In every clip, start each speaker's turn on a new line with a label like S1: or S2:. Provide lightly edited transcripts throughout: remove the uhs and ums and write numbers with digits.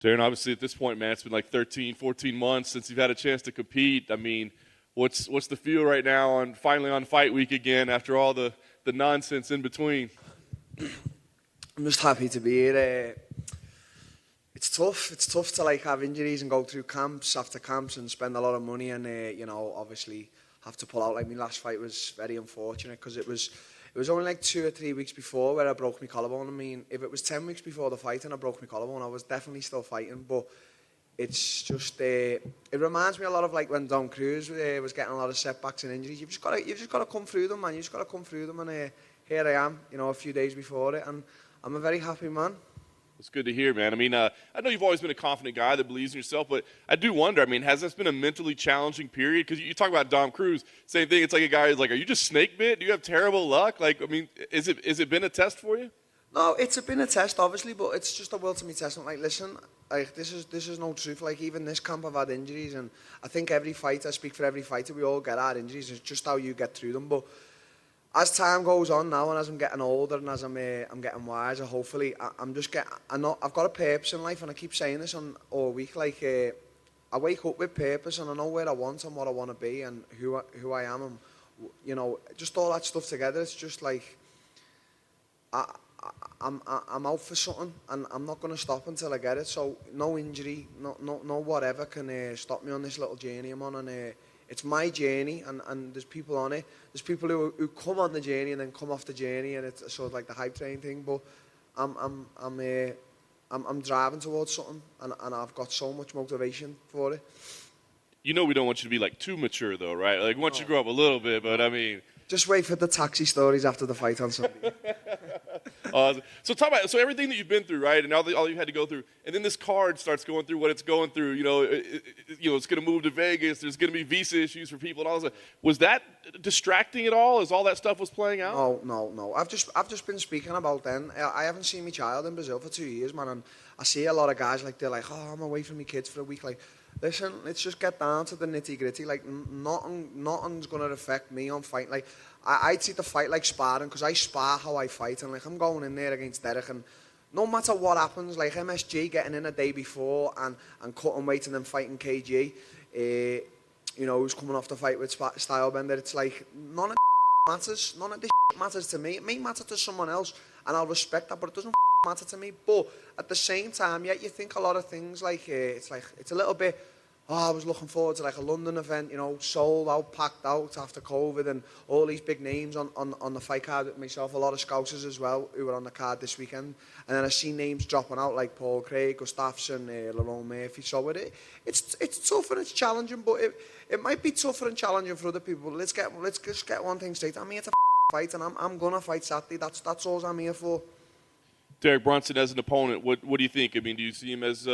S1: Darren, obviously at this point, man, it's been like 13, 14 months since you've had a chance to compete. I mean, what's the feel right now on finally on fight week again after all the nonsense in between?
S2: I'm just happy to be here. It's tough. It's tough to like have injuries and go through camps after camps and spend a lot of money and obviously have to pull out. Like my last fight was very unfortunate because it was only like 2 or 3 weeks before where I broke my collarbone. I mean, if it was 10 weeks before the fight and I broke my collarbone, I was definitely still fighting. But it's just it reminds me a lot of like when Don Cruz was getting a lot of setbacks and injuries. You've just got to come through them, man. You just got to come through them. And here I am, a few days before it, and I'm a very happy man.
S1: It's good to hear, man. I mean, I know you've always been a confident guy that believes in yourself, but I do wonder, I mean, has this been a mentally challenging period? Because you talk about Dom Cruz, same thing. It's like a guy who's like, are you just snake bit? Do you have terrible luck? Like, I mean, is it been a test for you?
S2: No, it's been a test, obviously, but it's just a will to me test. I'm like, listen, like this is no truth. Like even this camp, I've had injuries, and I think every fighter, I speak for every fighter, we all get our injuries. It's just how you get through them. But as time goes on now, and as I'm getting older, and as I'm getting wiser, hopefully, I've got a purpose in life, and I keep saying this all week. Like I wake up with purpose, and I know where I want and what I want to be, and who I am, and just all that stuff together. It's just like I'm out for something, and I'm not going to stop until I get it. So no injury, no whatever can stop me on this little journey I'm on, and it's my journey, and there's people on it. There's people who come on the journey and then come off the journey, and it's sort of like the hype train thing. But I'm driving towards something, and I've got so much motivation for it.
S1: We don't want you to be like too mature though, right? Like once you grow up a little bit, but I mean,
S2: just wait for the taxi stories after the fight on Sunday.
S1: So talk about everything that you've been through, right? And all you've had to go through, and then this card starts going through what it's going through. It's going to move to Vegas. There's going to be visa issues for people and all this. Was that distracting at all as all that stuff was playing out?
S2: No. I've just been speaking about then. I haven't seen my child in Brazil for 2 years, man, and I see a lot of guys like they're like, oh, I'm away from my kids for a week. Like, listen, let's just get down to the nitty gritty. Like, nothing's going to affect me on fight. Like, I treat the fight like sparring because I spar how I fight, and like I'm going in there against Derek, and no matter what happens, like MSG getting in a day before and cutting weight and then fighting KG, who's coming off the fight with Stylebender, it's like none of matters. None of this matters to me. It may matter to someone else, and I'll respect that, but it doesn't matter to me. But at the same time, you think a lot of things like it's a little bit. I was looking forward to like a London event, sold out, packed out after COVID, and all these big names on the fight card with myself, a lot of Scousers as well who were on the card this weekend. And then I see names dropping out like Paul Craig, Gustafsson, Lerone Murphy. So it's tough and it's challenging, but it might be tougher and challenging for other people. But let's just get one thing straight. I'm here to fight, and I'm gonna fight Saturday. That's all I'm here for.
S1: Derek Brunson as an opponent, what do you think? I mean, do you see him as,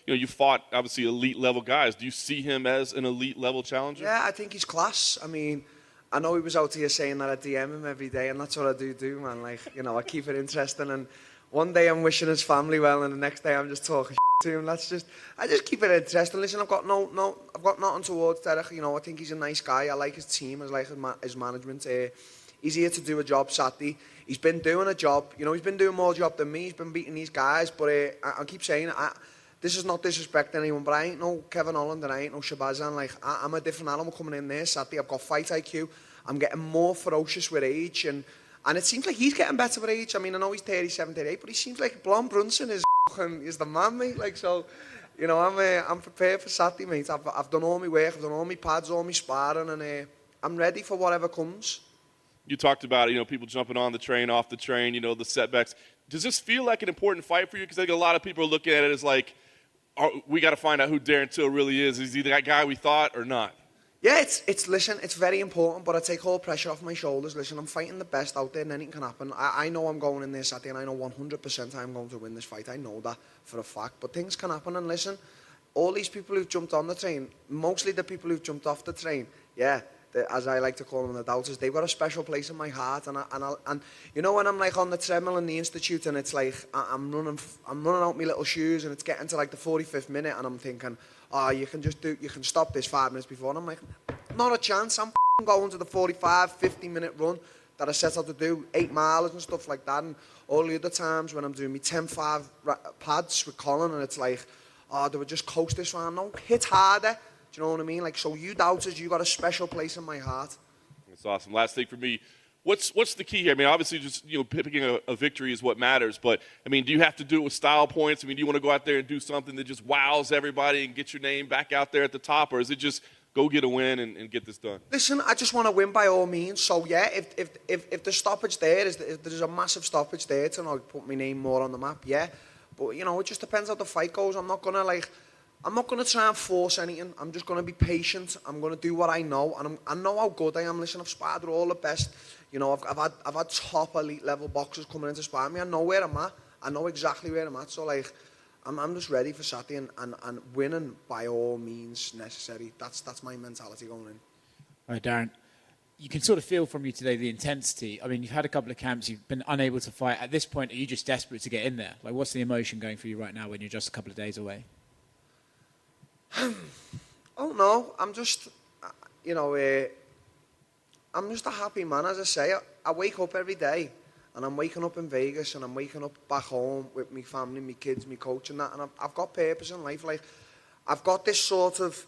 S1: you fought obviously elite level guys. Do you see him as an elite level challenger?
S2: Yeah, I think he's class. I mean, I know he was out here saying that I DM him every day, and that's what I do, man. Like, I keep it interesting, and one day I'm wishing his family well, and the next day I'm just talking to him. I just keep it interesting. Listen, I've got nothing towards Derek. I think he's a nice guy. I like his team. I like his management. He's here to do a job Saturday. He's been doing a job. He's been doing more job than me. He's been beating these guys. But I keep saying, this is not disrespecting anyone, but I ain't no Kevin Holland and I ain't no Shabazan. Like, I'm a different animal coming in there Saturday. I've got fight IQ. I'm getting more ferocious with age. And it seems like he's getting better with age. I mean, I know he's 37, 38, but he seems like Brunson is the man, mate. Like, so, I'm prepared for Saturday, mate. I've done all my work. I've done all my pads, all my sparring, and I'm ready for whatever comes.
S1: You talked about people jumping on the train, off the train, the setbacks. Does this feel like an important fight for you? Because I think a lot of people are looking at it as like, we got to find out who Darren Till really is. Is he that guy we thought or not?
S2: Yeah, listen, it's very important, but I take all pressure off my shoulders. Listen, I'm fighting the best out there and anything can happen. I know I'm going in there Saturday and I know 100% I'm going to win this fight. I know that for a fact, but things can happen. And listen, all these people who've jumped on the train, mostly the people who've jumped off the train, yeah, as I like to call them, the doubters, they've got a special place in my heart. And when I'm like on the treadmill in the institute and it's like I'm running out my little shoes and it's getting to like the 45th minute and I'm thinking, you can stop this 5 minutes before. And I'm like, not a chance. I'm going to the 45, 50-minute run that I set out to do, 8 miles and stuff like that. And all the other times when I'm doing my 10-5 pads with Colin and it's like, oh, they would just coast this round. No, hit harder. Do you know what I mean? Like, so you doubters, you got a special place in my heart.
S1: That's awesome. Last thing for me, what's the key here? I mean, obviously, just picking a victory is what matters. But I mean, do you have to do it with style points? I mean, do you want to go out there and do something that just wows everybody and get your name back out there at the top, or is it just go get a win and get this done?
S2: Listen, I just want to win by all means. So yeah, if the stoppage there is, if there's a massive stoppage there to put my name more on the map, yeah. But it just depends how the fight goes. I'm not gonna try and force anything. I'm just gonna be patient. I'm gonna do what I know, and I know how good I am. Listen, I've sparred with all the best. I've had top elite level boxers coming in to spar me. I know where I'm at. I know exactly where I'm at. So I'm just ready for Saturday and winning by all means necessary. That's my mentality going in.
S3: All right, Darren. You can sort of feel from you today the intensity. I mean, you've had a couple of camps, you've been unable to fight. At this point, are you just desperate to get in there? Like, what's the emotion going for you right now when you're just a couple of days away?
S2: Oh no, I'm just, I'm just a happy man. As I say, I wake up every day, and I'm waking up in Vegas, and I'm waking up back home with my family, my kids, my coach, and that. And I've got purpose in life. Like, I've got this sort of,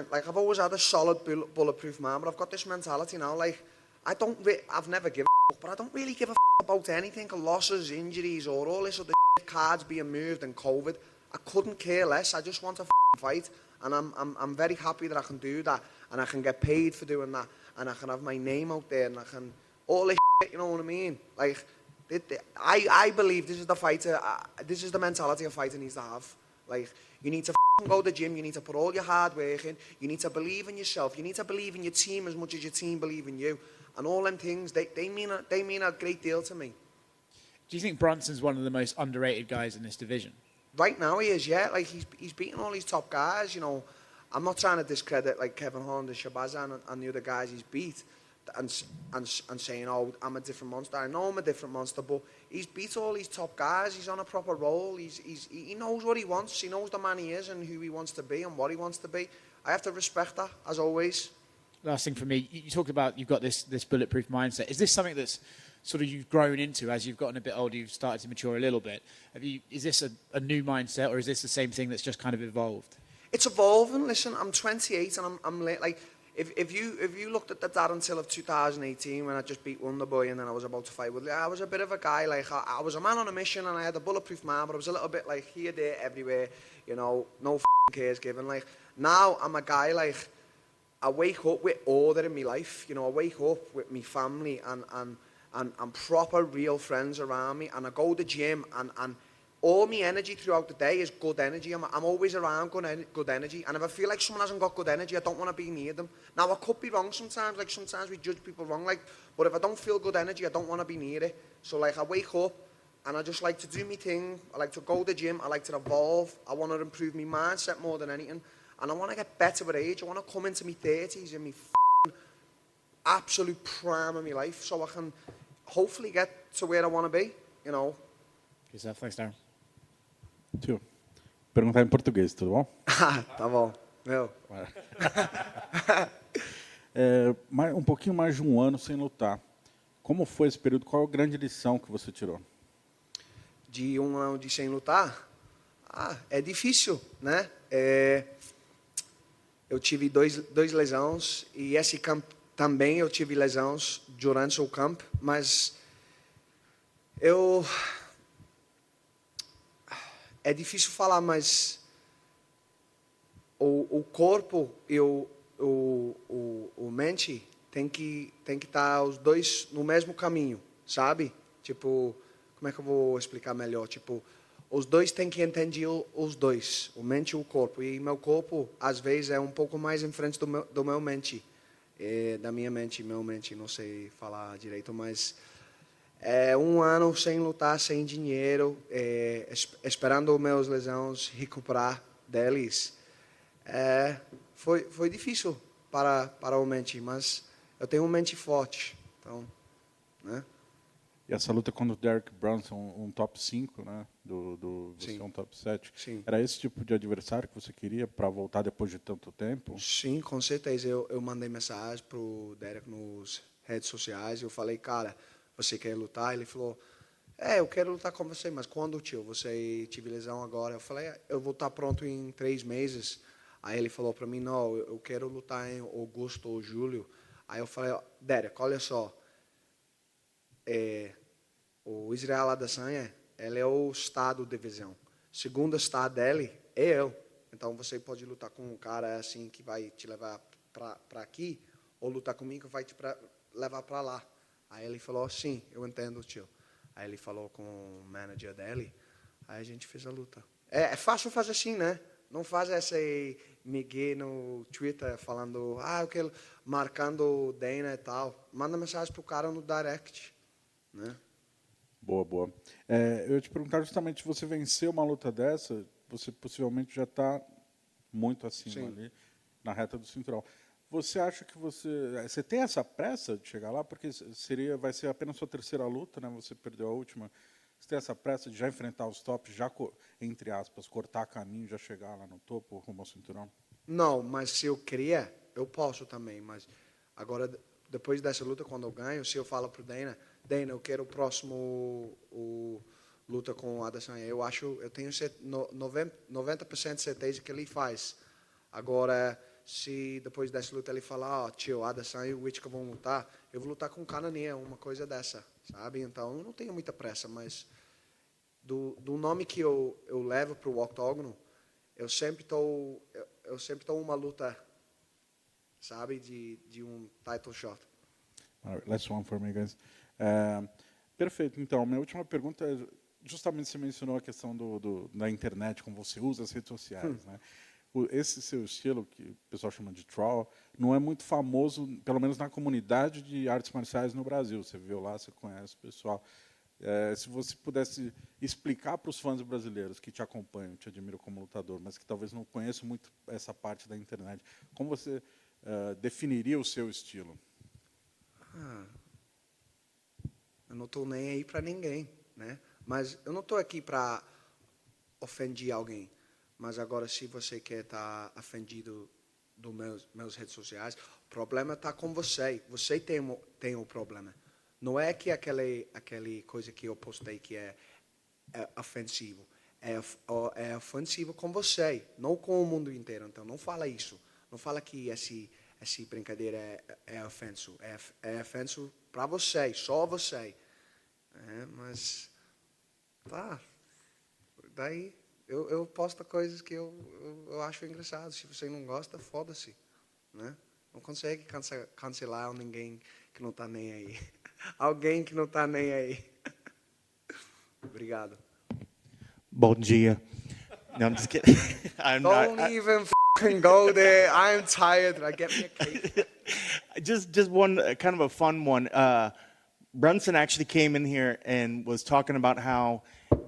S2: like, I've always had a solid bulletproof mind, but I've got this mentality now. Like, I've never given a fuck, but I don't really give a fuck about anything, losses, injuries, or all this other cards being moved and COVID. I couldn't care less. I just want to fight, and I'm very happy that I can do that, and I can get paid for doing that, and I can have my name out there, and I can all this shit, you know what I mean? Like, I believe this is the fighter. This is the mentality a fighter needs to have. Like, you need to go to the gym. You need to put all your hard work in. You need to believe in yourself. You need to believe in your team as much as your team believe in you. And all them things, they mean a great deal to me.
S3: Do you think Brunson's one of the most underrated guys in this division?
S2: Right now he is, yeah. Like, he's beating all these top guys. I'm not trying to discredit like Kevin Holland and Shabazz and the other guys he's beat, and saying, oh, I'm a different monster. I know I'm a different monster, but he's beat all these top guys. He's on a proper roll. He knows what he wants. He knows the man he is and who he wants to be and what he wants to be. I have to respect that, as always.
S3: Last thing for me, you talked about you've got this bulletproof mindset. Is this something that's sort of you've grown into as you've gotten a bit older, you've started to mature a little bit? Is this a new mindset, or is this the same thing that's just kind of evolved?
S2: It's evolving. Listen, I'm 28 and I'm late. Like, if you looked at the Darren Till of 2018 when I just beat Wonderboy and then I was about to fight Woodley, I was a bit of a guy. Like, I was a man on a mission and I had a bulletproof mind, but I was a little bit like here, there, everywhere. No cares given. Like, now I'm a guy like, I wake up with order in my life. I wake up with my family and proper real friends around me, and I go to the gym and all my energy throughout the day is good energy. I'm always around good energy, and if I feel like someone hasn't got good energy, I don't want to be near them. Now, I could be wrong sometimes. Like, sometimes we judge people wrong. Like, but if I don't feel good energy, I don't want to be near it. So, like, I wake up and I just like to do my thing. I like to go to the gym. I like to evolve. I want to improve my mindset more than anything, and I want to get better with age. I want to come into my 30s in my absolute prime of my life, so I can hopefully get to where I want to be.
S3: Good stuff. Thanks, Darren.
S4: Tio, perguntar em português, tudo bom?
S2: Tá bom. Meu.
S4: Um pouquinho mais de um ano sem lutar. Como foi esse período? Qual é a grande lição que você tirou?
S2: De um ano sem lutar? É difícil, né? Eu tive dois lesões e esse campo também eu tive lesões durante o campo, mas é difícil falar, mas o corpo e o mente tem que estar os dois no mesmo caminho, sabe? Tipo, como é que eu vou explicar melhor? Tipo, os dois têm que entender os dois, o mente e o corpo. E meu corpo, às vezes, é um pouco mais em frente do meu mente. Da minha mente, meu mente, não sei falar direito, mas um ano sem lutar, sem dinheiro, esperando meus lesões recuperar deles. Foi difícil para o mente, mas eu tenho uma mente forte, então, né?
S4: E essa luta contra o Derek Brunson, um top 5, né? Você é um top 7.
S2: Sim.
S4: Era esse tipo de adversário que você queria para voltar depois de tanto tempo?
S2: Sim, com certeza. Eu mandei mensagem pro Derek nos redes sociais. Eu falei, cara, você quer lutar? Ele falou, eu quero lutar com você, mas quando, tio? Você tive lesão agora. Eu falei, eu vou estar pronto em 3 meses. Aí ele falou para mim, não, eu quero lutar em agosto ou julho. Aí eu falei, Derek, olha só, o Israel Adesanya, ele é o estado de divisão. Segundo estado dele é eu. Então você pode lutar com um cara assim que vai te levar para aqui, ou lutar comigo que vai te levar para lá. Aí ele falou, sim, eu entendo, tio. Aí ele falou com o manager dele, aí a gente fez a luta. É fácil fazer assim, né? Não faz esse migué no Twitter falando, eu quero, marcando o Dana e tal. Manda mensagem pro cara no direct, né?
S4: Boa, boa. Eu ia te perguntar justamente, se você vencer uma luta dessa, você possivelmente já está muito acima
S2: Sim.
S4: ali, na reta do cinturão. Você acha que você tem essa pressa de chegar lá? Porque vai ser apenas sua terceira luta, né? Você perdeu a última. Você tem essa pressa de já enfrentar os tops, já, entre aspas, cortar caminho, já chegar lá no topo, rumo ao cinturão?
S2: Não, mas se eu queria, eu posso também. Mas agora, depois dessa luta, quando eu ganho, se eu falo pro Dana, eu quero o próximo luta com o Adesanya. Eu tenho 90% de certeza que ele faz. Agora, se depois dessa luta ele falar, tio, Adesanya e o Whittaker vão lutar, eu vou lutar com o Cannonier, uma coisa dessa, sabe? Então, eu não tenho muita pressa, mas do nome que eu levo para o octógono, eu sempre tô uma luta, sabe, de um title shot.
S4: All right, last one for me, guys. Perfeito. Então, minha última pergunta é, justamente você mencionou a questão da internet, como você usa as redes sociais, né? Esse seu estilo, que o pessoal chama de troll, não é muito famoso, pelo menos na comunidade de artes marciais no Brasil. Você viu lá, você conhece o pessoal. Se você pudesse explicar para os fãs brasileiros que te acompanham, te admiram como lutador, mas que talvez não conheçam muito essa parte da internet, como você definiria o seu estilo?
S2: Eu não estou nem aí para ninguém, né? Mas eu não estou aqui para ofender alguém. Mas agora, se você quer estar ofendido dos meus redes sociais, o problema está com você. Você tem o problema. Não é que aquele coisa que eu postei que é ofensivo. É ofensivo com você, não com o mundo inteiro. Então, não fala isso. Não fala que essa brincadeira é ofenso. É ofenso para você, só você. Mas, tá. Daí, eu posto coisas que eu acho engraçado. Se você não gosta, foda-se. Né? Não consegue cancelar ninguém que não está nem aí. Alguém que não está nem aí. Obrigado.
S5: Bom dia. No, I'm just kidding. I'm
S2: Don't
S5: not.
S2: even f***ing go there. I'm tired. I get me a cake.
S5: Just one kind of a fun one. Brunson actually came in here and was talking about how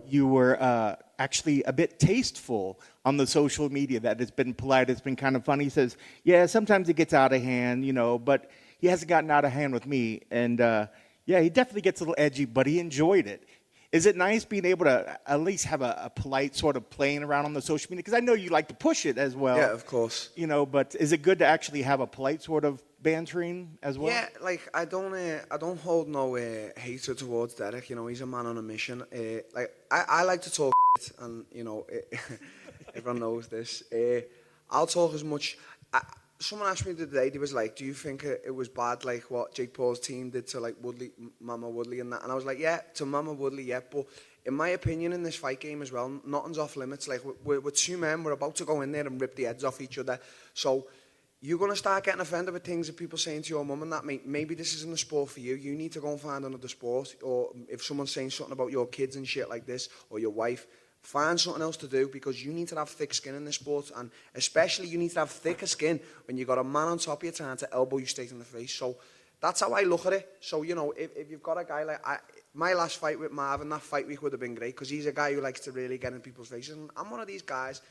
S5: you were actually a bit tasteful on the social media, that it's been polite, it's been kind of funny. He says, yeah, sometimes it gets out of hand, but he hasn't gotten out of hand with me. And yeah, he definitely gets a little edgy, but he enjoyed it. Is it nice being able to at least have a polite sort of playing around on the social media? Because I know you like to push it as well.
S2: Yeah, of course.
S5: But is it good to actually have a polite sort of bantering as well?
S2: Yeah, like I don't hold no hatred towards Derek. He's a man on a mission. I like to talk, and everyone knows this. I'll talk as much. Someone asked me the other day, they was like, do you think it was bad, like what Jake Paul's team did to like Mama Woodley and that? And I was like, yeah, to Mama Woodley, yeah. But in my opinion, in this fight game as well, nothing's off limits. Like we're two men, we're about to go in there and rip the heads off each other. So you're going to start getting offended with things that people saying to your mum and that, maybe this isn't a sport for you. You need to go and find another sport. Or if someone's saying something about your kids and shit like this, or your wife, find something else to do, because you need to have thick skin in this sport, and especially you need to have thicker skin when you got a man on top of you trying to elbow you straight in the face. So that's how I look at it. So, if you've got a guy like... my last fight with Marvin, that fight week would have been great, because he's a guy who likes to really get in people's faces. And I'm one of these guys,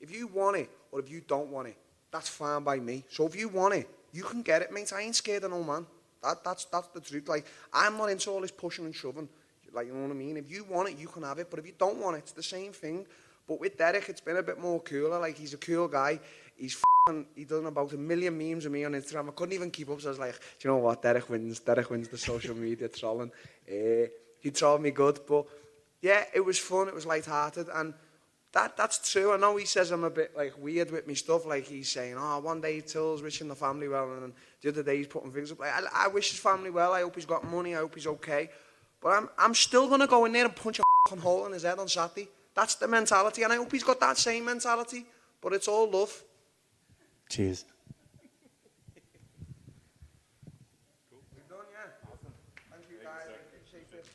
S2: if you want it, or if you don't want it, that's fine by me. So if you want it, you can get it, mate. I ain't scared of no man. That's the truth. Like, I'm not into all this pushing and shoving. Like, you know what I mean? If you want it, you can have it. But if you don't want it, it's the same thing. But with Derek, it's been a bit more cooler. Like, he's a cool guy. He done about 1 million memes of me on Instagram. I couldn't even keep up. So I was like, do you know what? Derek wins the social media trolling. he told me good. But yeah, it was fun. It was light-hearted, and that's true. I know he says I'm a bit like weird with me stuff. Like he's saying, "Oh, one day Till's wishing the family well," and then the other day he's putting things up. Like I wish his family well. I hope he's got money. I hope he's okay. But I'm still gonna go in there and punch a fucking hole in his head on Saturday. That's the mentality, and I hope he's got that same mentality. But it's all love.
S5: Cheers.
S2: We've done, yeah. Awesome. Thank you, guys. Appreciate it.